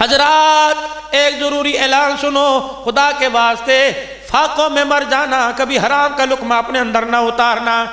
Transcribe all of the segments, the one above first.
حضرات ایک ضروری اعلان سنو، خدا کے واسطے فاقوں میں مر جانا، کبھی حرام کا لقمہ اپنے اندر نہ اتارنا۔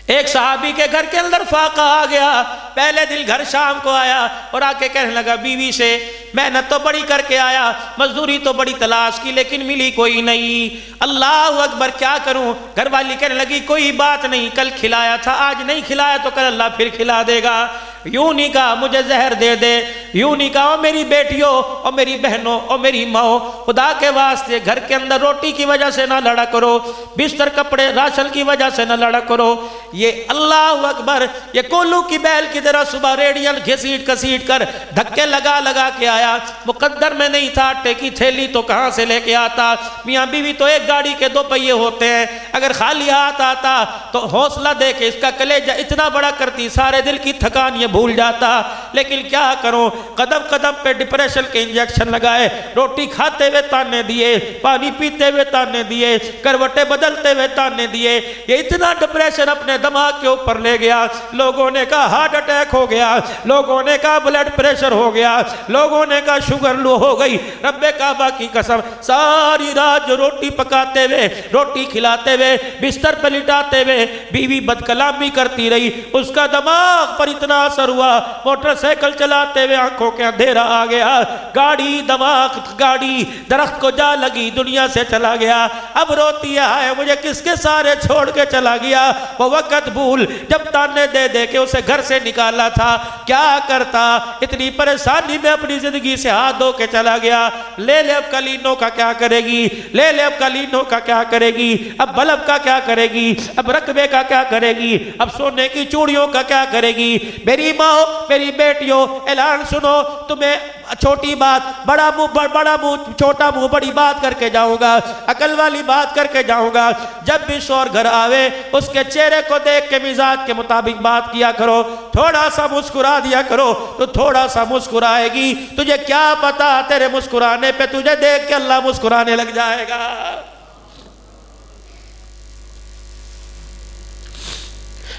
ایک صحابی کے گھر کے اندر فاقہ آ گیا، پہلے دن گھر شام کو آیا اور آ کے کہنے لگا بیوی سے محنت تو بڑی کر کے آیا، مزدوری تو بڑی تلاش کی لیکن ملی کوئی نہیں، اللہ اکبر کیا کروں؟ گھر والی کہنے لگی کوئی بات نہیں، کل کھلایا تھا آج نہیں کھلایا تو کل اللہ پھر کھلا دے گا۔ یوں نہیں کہا مجھے زہر دے دے، یوں نہیں کہا او میری بیٹیوں او میری بہنوں او میری ماں، خدا کے واسطے گھر کے اندر روٹی کی وجہ سے نہ لڑا کرو، بستر کپڑے راشن کی وجہ سے نہ لڑا کرو۔ یہ اللہ اکبر، یہ کولو کی بیل کی طرح صبح ریڈیل گھسیٹ کسیٹ کر دھکے لگا لگا کے آیا، مقدر میں نہیں تھا، آٹے کی تھیلی تو کہاں سے لے کے آتا؟ میاں بیوی تو ایک گاڑی کے دو پہیے ہوتے ہیں، اگر خالی ہاتھ آتا تو حوصلہ دے کے اس کا کلیجہ اتنا بڑا کرتی، سارے دل کی تھکان یہ بھول جاتا، لیکن کیا کروں؟ قدم قدم پہ ڈپریشن کے انجیکشن لگائے، روٹی کھاتے ہوئے تانے دیے، پانی پیتے ہوئے تانے دیے، کروٹیں بدلتے ہوئے تانے دیے، یہ اتنا ڈپریشن اپنے دماغ کے اوپر لے گیا، لوگوں نے کہا ہارٹ اٹیک ہو گیا، لوگوں نے کہا بلڈ پریشر ہو گیا، لوگوں نے کہا شوگر لو ہو گئی۔ رب کعبہ کی قسم ساری رات جو روٹی پکاتے ہوئے، روٹی کھلاتے ہوئے، بستر پہ لٹاتے ہوئے بیوی بد کلامی کرتی رہی، اس کا دماغ پر اتنا اثر ہوا، موٹر سائیکل چلاتے ہوئے آنکھوں کے اندھیرا آ گیا، گاڑی دماغ گاڑی درخت کو جا لگی، دنیا سے چلا گیا، اب روتی ہے مجھے کس کے سارے چھوڑ کے چلا گیا۔ وہ وقت بھول جب تانے دے دے کے اسے گھر سے نکالا تھا، کیا کرتا؟ اتنی پریشانی میں اپنی زندگی سے ہاتھ دھو کے چلا گیا، لے لے اب قالینوں کا کیا کرے گی، لے لے اب قالینوں کا کیا کرے گی، اب بلب کا کیا کرے گی، اب رقبے کا کیا کرے گی، اب سونے کی چوڑیوں کا کیا کرے گی؟ میری ماں میری بیٹیوں اعلان سنو، تمہیں چھوٹی بات بڑا منہ چھوٹا منہ بڑی بات کر کے جاؤں گا، عقل والی بات کر کے جاؤں گا۔ جب بھی شوہر گھر آوے اس کے چہرے کو دیکھ کے مزاج کے مطابق بات کیا کرو، تھوڑا سا مسکرا دیا کرو تو تھوڑا سا مسکرائے گی، تجھے کیا پتا تیرے مسکرانے پہ تجھے دیکھ کے اللہ مسکرانے لگ جائے گا۔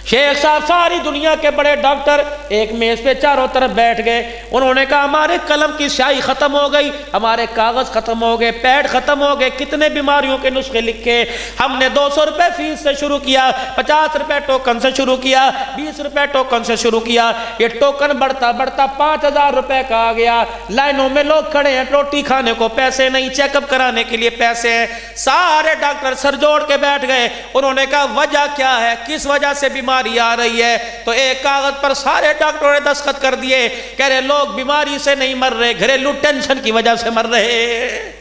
شیخ صاحب ساری دنیا کے بڑے ڈاکٹر ایک میز پہ چاروں طرف بیٹھ گئے، انہوں نے کہا ہمارے قلم کی سیاہی ختم ہو گئی، ہمارے کاغذ ختم ہو گئے، پیڈ ختم ہو گئے، کتنے بیماریوں کے نسخے لکھے، ہم نے 200 روپے فیس سے شروع کیا، 50 روپے ٹوکن سے شروع کیا، 20 روپے ٹوکن سے شروع کیا، یہ ٹوکن بڑھتا بڑھتا 5000 روپے کا آ گیا، لائنوں میں لوگ کھڑے ہیں، روٹی کھانے کو پیسے نہیں، چیک اپ کرانے کے لیے پیسے ہیں، سارے ڈاکٹر سر جوڑ کے بیٹھ گئے، انہوں نے کہا وجہ کیا ہے، کس وجہ سے بیماری آ رہی ہے؟ تو ایک کاغذ پر سارے ڈاکٹروں نے دستخط کر دیے، کہہ رہے لوگ بیماری سے نہیں مر رہے، گھریلو ٹینشن کی وجہ سے مر رہے۔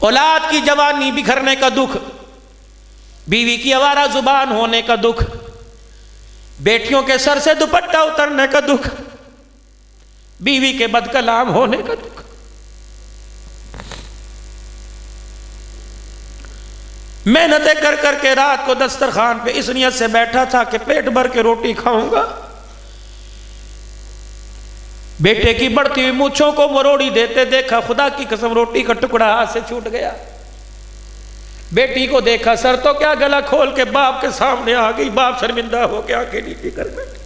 اولاد کی جوانی بکھرنے کا دکھ، بیوی کی آوارہ زبان ہونے کا دکھ، بیٹیوں کے سر سے دوپٹہ اترنے کا دکھ، بیوی کے بد کلام ہونے کا دکھ۔ محنتیں کر کر کے رات کو دسترخوان پہ اس نیت سے بیٹھا تھا کہ پیٹ بھر کے روٹی کھاؤں گا، بیٹے کی بڑھتی ہوئی مونچھوں کو مروڑی دیتے دیکھا، خدا کی قسم روٹی کا ٹکڑا ہاتھ سے چھوٹ گیا، بیٹی کو دیکھا سر تو کیا گلا کھول کے باپ کے سامنے آ گئی، باپ شرمندہ ہو کے آنکھیں نیچی کر بیٹھے۔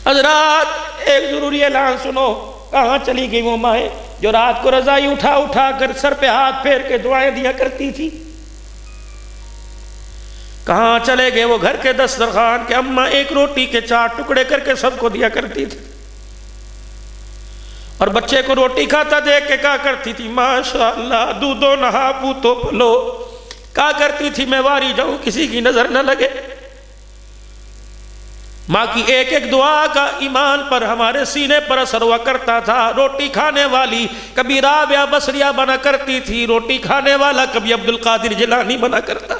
حضرات ایک ضروری اعلان سنو، کہاں چلی گئی وہ مائیں جو رات کو رضائی اٹھا اٹھا کر سر پہ ہاتھ پھیر کے دعائیں دیا کرتی تھی؟ کہاں چلے گئے وہ گھر کے دسترخوان کے اماں ایک روٹی کے 4 ٹکڑے کر کے سب کو دیا کرتی تھی، اور بچے کو روٹی کھاتا دیکھ کے کہا کرتی تھی ماشاءاللہ دودھو نہا پوتو پلو، کہا کرتی تھی میں واری جاؤں کسی کی نظر نہ لگے۔ ماں کی ایک ایک دعا کا ایمان پر ہمارے سینے پر اثر ہوا کرتا تھا۔ روٹی کھانے والی کبھی رابعہ بصریہ بنا کرتی تھی، روٹی کھانے والا کبھی عبدالقادر جیلانی بنا کرتا۔